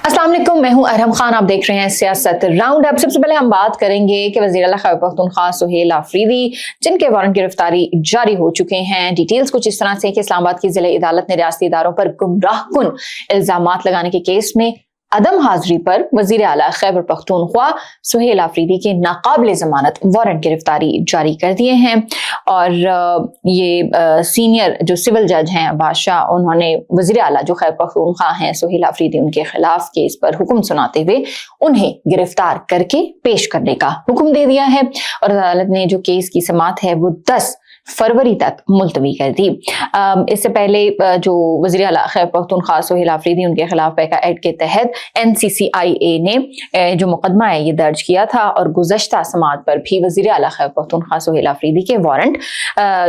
अस्सलाम वालेकुम, मैं हूं अरहम खान। आप देख रहे हैं सियासत राउंड अप। सबसे पहले हम बात करेंगे कि वज़ीर आला खैबर पख्तूनख्वा सुहेल आफरीदी जिनके वारंट गिरफ्तारी जारी हो चुके हैं। डिटेल्स कुछ इस तरह से कि इस्लामाबाद की जिला अदालत ने रियासती इदारों पर गुमराहकुन इल्जामात लगाने के केस में अदम हाजिरी पर वज़ीर आला खैबर पख्तूनख्वा सुहेल आफरीदी के नाकाबिले जमानत वारंट गिरफ्तारी जारी कर दिए हैं। और ये सीनियर जो सिविल जज हैं बादशाह, उन्होंने वज़ीर आला जो खैबर पख्तूनख्वा हैं सुहेल आफरीदी उनके खिलाफ केस पर हुक्म सुनाते हुए उन्हें गिरफ्तार करके पेश करने का हुक्म दे दिया है। और अदालत ने जो केस की समाअत है वो 10 फरवरी तक मुलतवी कर दी। इससे पहले जो वज़ीर आला खैबर पख्तूनख्वा सुहेल आफरीदी उनके खिलाफ पैका एक्ट के तहत NCCIA ने जो मुकदमा है ये दर्ज किया था और गुज़श्ता समाअत पर भी वज़ीर आला खैबर पख्तूनख्वा सुहेल आफरीदी के वारंट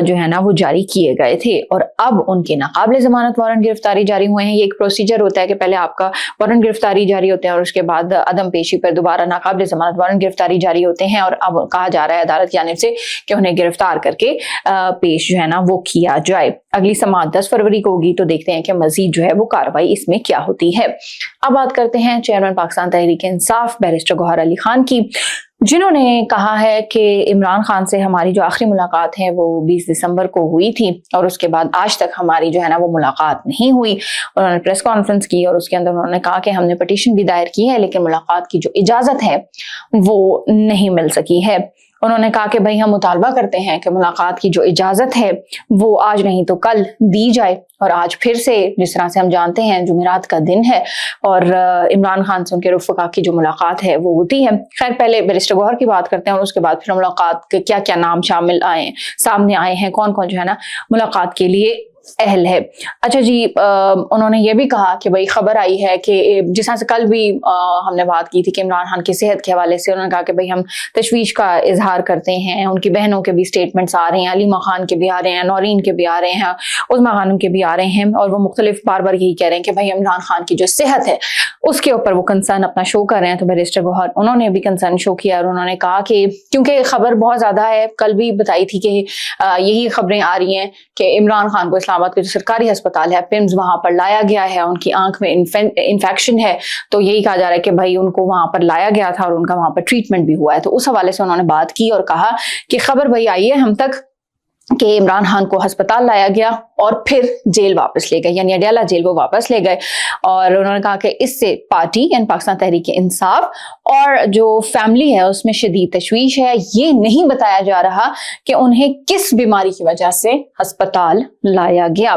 जो है ना वो जारी किए गए थे और अब उनके नाकाबिले ज़मानत वारंट गिरफ्तारी जारी हुए हैं। ये एक प्रोसीजर होता है कि पहले आपका वारंट गिरफ्तारी जारी होते हैं और उसके बाद अदम पेशी पर दोबारा नाकाबिले ज़मानत वारंट गिरफ्तारी जारी होते हैं। और अब कहा जा रहा है अदालत की जानिब से कि उन्हें गिरफ्तार करके पेश जो है ना वो किया जाए। अगली समाअत 10 फरवरी को होगी, तो देखते हैं कि मजीद जो है वो कार्रवाई इसमें क्या होती है। अब बात करते हैं चेयरमैन पाकिस्तान तहरीक इंसाफ बैरिस्टर गौहर अली खान की, जिन्होंने कहा है कि इमरान खान से हमारी जो आखिरी मुलाकात है वो 20 दिसंबर को हुई थी और उसके बाद आज तक हमारी जो है ना वो मुलाकात नहीं हुई। उन्होंने प्रेस कॉन्फ्रेंस की और उसके अंदर उन्होंने कहा कि हमने पिटीशन भी दायर की है लेकिन मुलाकात की जो इजाजत है वो नहीं मिल सकी है। उन्होंने कहा कि भाई हम मुतालबा करते हैं कि मुलाकात की जो इजाजत है वो आज नहीं तो कल दी जाए। और आज फिर से जिस तरह से हम जानते हैं जुमेरात का दिन है और इमरान खान से उनके रफ़क़ा की जो मुलाकात है वो होती है। खैर पहले बैरिस्टर गौहर की बात करते हैं और उसके बाद फिर मुलाकात के क्या क्या नाम सामने आए हैं, कौन कौन जो है ना मुलाकात के लिए अहल है। अच्छा जी, उन्होंने ये भी कहा कि भाई खबर आई है कि जिस तरह से कल भी हमने बात की थी कि इमरान खान की सेहत के हवाले से उन्होंने कहा कि भाई हम तशवीश का इजहार करते हैं। उनकी बहनों के भी स्टेटमेंट्स आ रहे हैं, अलीमा खान के भी आ रहे हैं, नौरीन के भी आ रहे हैं, उज़मा खानम के भी आ रहे हैं और वो मुख्तलिफ बार बार यही कह रहे हैं कि भाई इमरान खान की जो सेहत है उसके ऊपर वो कंसर्न अपना शो कर रहे हैं। तो बैरिस्टर गौहर उन्होंने भी कंसर्न शो किया और उन्होंने कहा कि क्योंकि खबर बहुत ज़्यादा है, कल भी बताई थी कि यही खबरें आ रही हैं कि इमरान खान को इस्लामाबाद के जो सरकारी अस्पताल है पिम्स वहां पर लाया गया है, उनकी आंख में इन्फेक्शन है, तो यही कहा जा रहा है कि भाई उनको वहां पर लाया गया था और उनका वहां पर ट्रीटमेंट भी हुआ है। तो उस हवाले से उन्होंने बात की और कहा कि खबर भाई आई है हम तक कि इमरान खान को अस्पताल लाया गया और फिर जेल वापस ले गए, यानी अडयाला जेल वो वापस ले गए। और उन्होंने कहा कि इससे पार्टी यानी पाकिस्तान तहरीक इंसाफ और जो फैमिली है उसमें शदीद तशवीश है। ये नहीं बताया जा रहा कि उन्हें किस बीमारी की वजह से अस्पताल लाया गया।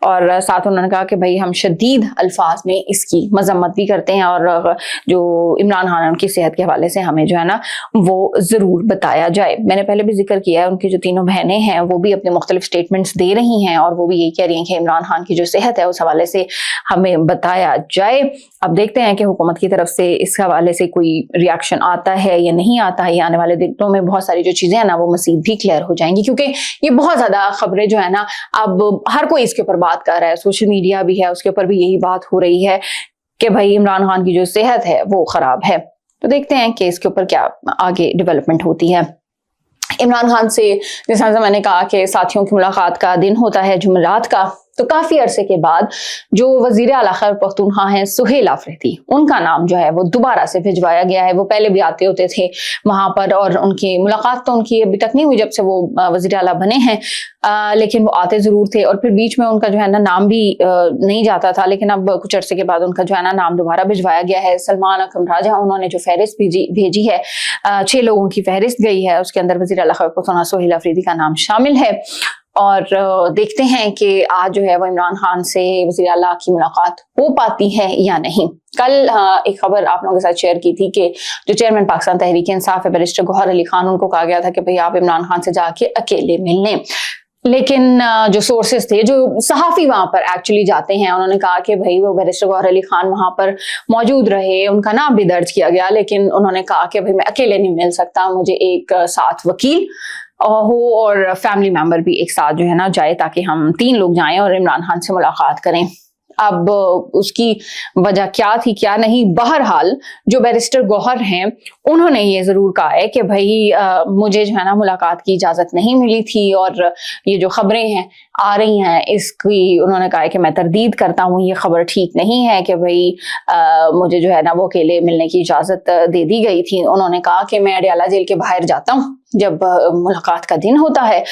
और साथ उन्होंने कहा कि भाई हम शदीद अल्फाज में इसकी मजम्मत भी करते हैं और जो इमरान खान उनकी सेहत के हवाले से हमें जो है ना वो जरूर बताया जाए। मैंने पहले भी जिक्र किया है, उनकी जो तीनों बहनें हैं वो भी अपने मुख्तलिफ स्टेटमेंट्स दे रही हैं और वो भी यही कह रही हैं कि इमरान खान की जो सेहत है उस हवाले से हमें बताया जाए। अब देखते हैं कि हुकूमत की तरफ से इस हवाले से कोई रिएक्शन आता है या नहीं आता है। आने वाले दिनों में बहुत सारी जो चीजें हैं ना वो मजीद भी क्लियर हो जाएंगी, क्योंकि ये बहुत ज्यादा खबरें जो है ना अब हर कोई इसके ऊपर बात कर रहा है, सोशल मीडिया भी है उसके ऊपर भी यही बात हो रही है कि भाई इमरान खान की जो सेहत है वो खराब है। तो देखते हैं कि इसके ऊपर क्या आगे डेवलपमेंट होती है। इमरान खान से जिस तरह से मैंने कहा कि साथियों की मुलाकात का दिन होता है जुमेरात का, तो काफी अरसे के बाद जो वजीर आला खैबर पख्तूनख्वा हैं सुहेल आफरीदी उनका नाम जो है वो दोबारा से भिजवाया गया है। वो पहले भी आते होते थे वहां पर और उनकी मुलाकात तो उनकी अभी तक नहीं हुई जब से वो वजीर आला बने हैं, लेकिन वो आते जरूर थे और फिर बीच में उनका जो है ना नाम भी नहीं जाता था, लेकिन अब कुछ अरसे के बाद उनका जो है ना नाम दोबारा भिजवाया गया है। सलमान अकरम राजा उन्होंने जो फहरिस्त भेजी है 6 लोगों की फहरिस्त गई है, उसके अंदर वजीर आला खैबर पख्तूनख्वा सुहेल आफरीदी का नाम शामिल है। और देखते हैं कि आज जो है वो इमरान खान से वज़ीर आला की मुलाकात हो पाती है या नहीं। कल एक खबर आप लोगों के साथ शेयर की थी कि जो चेयरमैन पाकिस्तान तहरीक इंसाफ है बैरिस्टर गौहर अली खान, उनको कहा गया था कि भाई आप इमरान खान से जाके अकेले मिलने, लेकिन जो सोर्सेज थे, जो सहाफ़ी वहां पर एक्चुअली जाते हैं, उन्होंने कहा कि भाई वो बैरिस्टर गौहर अली खान वहां पर मौजूद रहे, उनका नाम भी दर्ज किया गया, लेकिन उन्होंने कहा कि भाई मैं अकेले नहीं मिल सकता, मुझे एक साथ वकील हो और फैमिली मेंबर भी एक साथ जो है ना जाए ताकि हम 3 लोग जाएं और इमरान खान से मुलाकात करें। اب اس کی وجہ کیا تھی کیا نہیں، بہرحال جو بیرسٹر گوہر ہیں انہوں نے یہ ضرور کہا ہے کہ بھائی مجھے جو ہے نا ملاقات کی اجازت نہیں ملی تھی، اور یہ جو خبریں ہیں آ رہی ہیں اس کی انہوں نے کہا ہے کہ میں تردید کرتا ہوں، یہ خبر ٹھیک نہیں ہے کہ بھائی مجھے جو ہے نا وہ اکیلے ملنے کی اجازت دے دی گئی تھی۔ انہوں نے کہا کہ میں اڈیالہ جیل کے باہر جاتا ہوں جب ملاقات کا دن ہوتا ہے،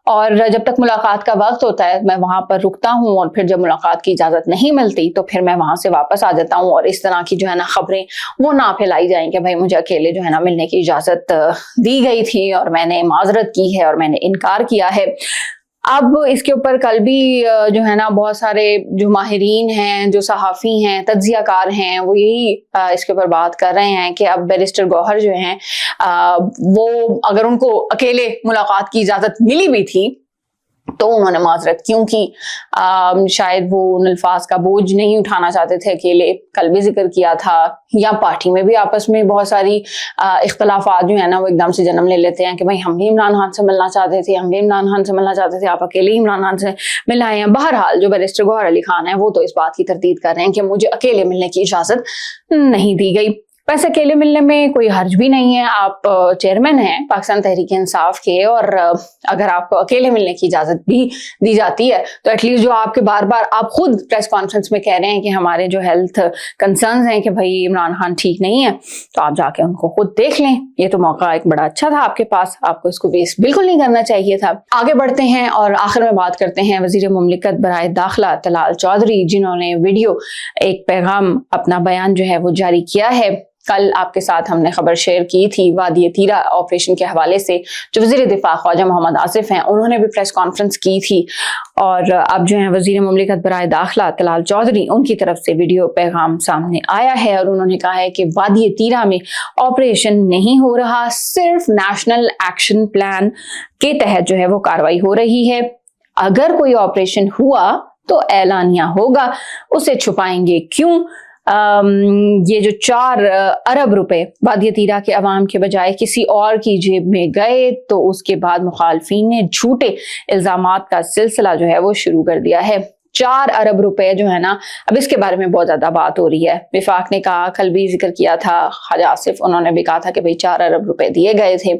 اور جب تک ملاقات کا وقت ہوتا ہے میں وہاں پر رکتا ہوں، اور پھر جب ملاقات کی اجازت نہیں ملتی تو پھر میں وہاں سے واپس آ جاتا ہوں، اور اس طرح کی جو ہے نا خبریں وہ نہ پھیلائی جائیں کہ بھائی مجھے اکیلے جو ہے نا ملنے کی اجازت دی گئی تھی اور میں نے معذرت کی ہے اور میں نے انکار کیا ہے۔ اب اس کے اوپر کل بھی جو ہے نا بہت سارے جو ماہرین ہیں، جو صحافی ہیں، تجزیہ کار ہیں، وہ یہی اس کے اوپر بات کر رہے ہیں کہ اب بیرسٹر گوہر جو ہیں وہ اگر ان کو اکیلے ملاقات کی اجازت ملی بھی تھی تو انہوں نے معذرت کیوں کی، شاید وہ ان الفاظ کا بوجھ نہیں اٹھانا چاہتے تھے اکیلے، کل بھی ذکر کیا تھا، یا پارٹی میں بھی آپس میں بہت ساری اختلافات جو ہے نا وہ ایک دم سے جنم لے لیتے ہیں کہ بھائی ہم بھی عمران خان سے ملنا چاہتے تھے، ہم بھی عمران خان سے ملنا چاہتے تھے، آپ اکیلے ہی عمران خان سے مل آئے ہیں۔ بہرحال جو بیرسٹر گوہر علی خان ہیں وہ تو اس بات کی تردید کر رہے ہیں کہ مجھے اکیلے ملنے کی اجازت نہیں دی گئی۔ ویسے اکیلے ملنے میں کوئی حرج بھی نہیں ہے، آپ چیئرمین ہیں پاکستان تحریک انصاف کے، اور اگر آپ کو اکیلے ملنے کی اجازت بھی دی جاتی ہے تو ایٹ لیسٹ جو آپ کے بار بار آپ خود پریس کانفرنس میں کہہ رہے ہیں کہ ہمارے جو ہیلتھ کنسرنز ہیں کہ بھائی عمران خان ٹھیک نہیں ہے، تو آپ جا کے ان کو خود دیکھ لیں۔ یہ تو موقع ایک بڑا اچھا تھا آپ کے پاس، آپ کو اس کو ویسٹ بالکل نہیں کرنا چاہیے تھا۔ آگے بڑھتے ہیں اور آخر میں بات کرتے ہیں وزیر مملکت برائے داخلہ طلال چودھری، جنہوں نے ویڈیو ایک پیغام اپنا بیان جو ہے وہ جاری کیا ہے۔ کل آپ کے ساتھ ہم نے خبر شیئر کی تھی وادی تیرا آپریشن کے حوالے سے، جو وزیر دفاع خواجہ محمد آصف ہیں انہوں نے بھی پریس کانفرنس کی تھی، اور اب جو ہیں وزیر مملکت برائے داخلہ طلال چودھری ان کی طرف سے ویڈیو پیغام سامنے آیا ہے، اور انہوں نے کہا ہے کہ وادی تیرا میں آپریشن نہیں ہو رہا، صرف نیشنل ایکشن پلان کے تحت جو ہے وہ کارروائی ہو رہی ہے۔ اگر کوئی آپریشن ہوا تو اعلانیہ ہوگا، اسے چھپائیں گے کیوں؟ یہ جو 4 ارب روپے وادی تیرا کے عوام کے بجائے کسی اور کی جیب میں گئے، تو اس کے بعد مخالفین نے جھوٹے الزامات کا سلسلہ جو ہے وہ شروع کر دیا ہے۔ 4 ارب روپے جو ہے نا، اب اس کے بارے میں بہت زیادہ بات ہو رہی ہے۔ وفاق نے کہا، کل بھی ذکر کیا تھا خواجہ آصف، انہوں نے بھی کہا تھا کہ بھئی 4 ارب روپے دیے گئے تھے،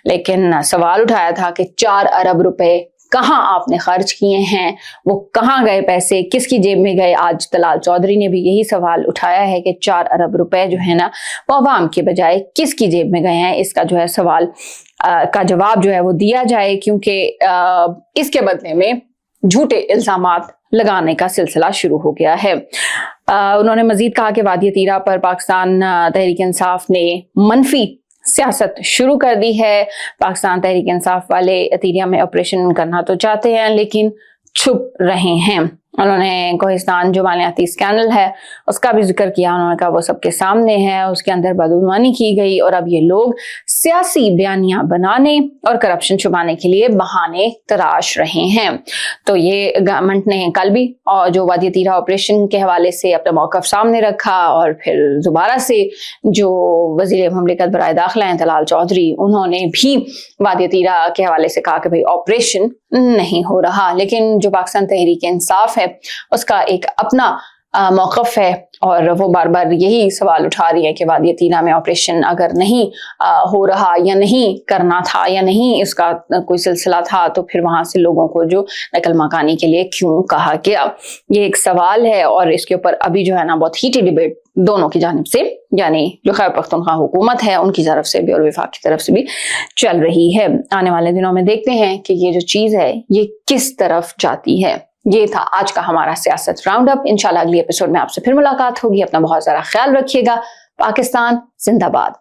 لیکن سوال اٹھایا تھا کہ 4 ارب روپے کہاں آپ نے خرچ کیے ہیں، وہ کہاں گئے پیسے، کس کی جیب میں گئے؟ آج طلال چودھری نے بھی یہی سوال اٹھایا ہے کہ 4 ارب روپے جو ہے نا وہ عوام کے بجائے کس کی جیب میں گئے ہیں، اس کا جو ہے سوال کا جواب جو ہے وہ دیا جائے، کیونکہ اس کے بدلے میں جھوٹے الزامات لگانے کا سلسلہ شروع ہو گیا ہے۔ انہوں نے مزید کہا کہ وادی تیرا پر پاکستان تحریک انصاف نے منفی سیاست شروع کر دی ہے۔ پاکستان تحریک انصاف والے اتیریا میں آپریشن کرنا تو چاہتے ہیں لیکن چھپ رہے ہیں۔ انہوں نے کوہستان جو مالیاتی اسکینڈل ہے اس کا بھی ذکر کیا، انہوں نے کہا وہ سب کے سامنے ہے، اس کے اندر بدعنوانی کی گئی، اور اب یہ لوگ سیاسی بیانیاں بنانے اور کرپشن چھپانے کے لیے بہانے تراش رہے ہیں۔ تو یہ گورنمنٹ نے کل بھی جو وادی تیرا آپریشن کے حوالے سے اپنا موقف سامنے رکھا، اور پھر دوبارہ سے جو وزیر مملکت برائے داخلہ ہیں طلال چودھری، انہوں نے بھی وادی تیرا کے حوالے سے کہا کہ بھئی آپریشن نہیں ہو رہا، لیکن جو پاکستان تحریک انصاف ہے اس کا ایک اپنا موقف ہے، اور وہ بار بار یہی سوال اٹھا رہی ہے کہ وادی تیرا میں آپریشن اگر نہیں ہو رہا یا نہیں کرنا تھا یا نہیں اس کا کوئی سلسلہ تھا تو پھر وہاں سے لوگوں کو جو نقل مکانی کے لیے کیوں کہا گیا، یہ ایک سوال ہے، اور اس کے اوپر ابھی جو ہے نا بہت ہیٹی ڈیبیٹ دونوں کی جانب سے، یعنی جو خیبر پختونخوا حکومت ہے ان کی طرف سے بھی اور وفاق کی طرف سے بھی چل رہی ہے۔ آنے والے دنوں میں دیکھتے ہیں کہ یہ جو چیز ہے یہ کس طرف جاتی ہے۔ یہ تھا آج کا ہمارا سیاست راؤنڈ اپ۔ انشاءاللہ اگلی ایپیسوڈ میں آپ سے پھر ملاقات ہوگی۔ اپنا بہت سارا خیال رکھیے گا۔ پاکستان زندہ باد۔